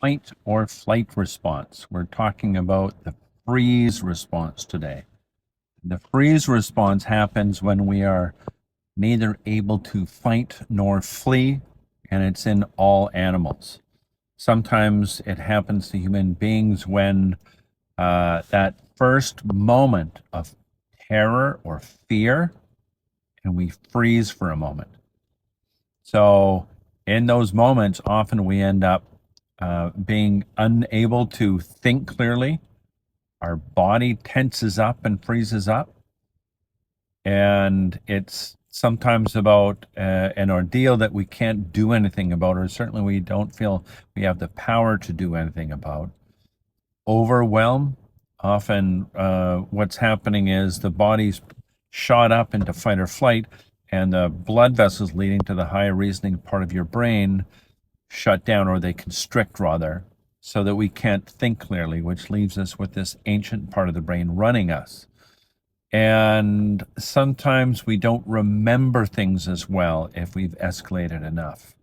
fight or flight response. We're talking about the freeze response today. The freeze response happens when we are neither able to fight nor flee, and it's in all animals. Sometimes it happens to human beings when that first moment of terror or fear, and we freeze for a moment. So, in those moments, often we end up being unable to think clearly. Our body tenses up and freezes up. And it's sometimes about an ordeal that we can't do anything about, or certainly we don't feel we have the power to do anything about. Overwhelm, often what's happening is the body's shot up into fight or flight, and the blood vessels leading to the higher reasoning part of your brain shut down, or they constrict rather, so that we can't think clearly, which leaves us with this ancient part of the brain running us. And sometimes we don't remember things as well if we've escalated enough.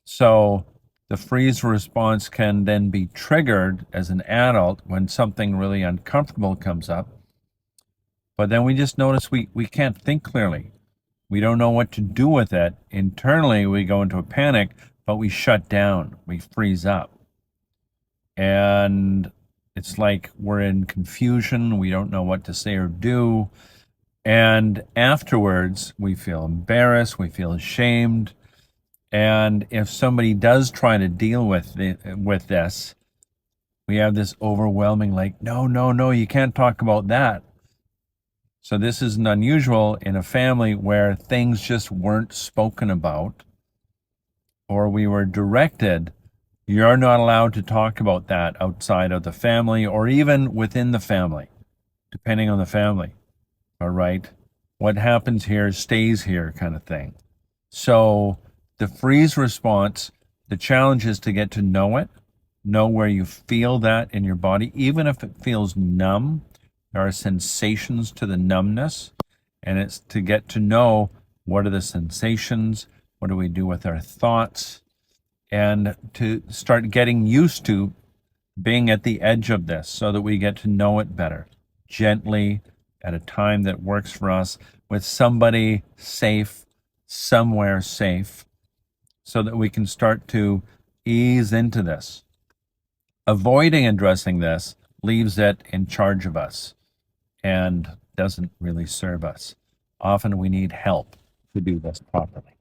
So the freeze response can then be triggered as an adult when something really uncomfortable comes up. But then we just notice we can't think clearly. We don't know what to do with it. Internally, we go into a panic, but we shut down, we freeze up. And it's like we're in confusion. We don't know what to say or do. And afterwards, we feel embarrassed. We feel ashamed. And if somebody does try to deal with this, we have this overwhelming, like, no, you can't talk about that. So this isn't unusual in a family where things just weren't spoken about, or we were directed, you're not allowed to talk about that outside of the family or even within the family, depending on the family. All right. What happens here stays here, kind of thing. So the freeze response, the challenge is to get to know it, know where you feel that in your body, even if it feels numb. There are sensations to the numbness, and it's to get to know what are the sensations, what do we do with our thoughts, and to start getting used to being at the edge of this so that we get to know it better, gently, at a time that works for us, with somebody safe, somewhere safe, so that we can start to ease into this. Avoiding addressing this leaves it in charge of us and doesn't really serve us. Often we need help to do this properly.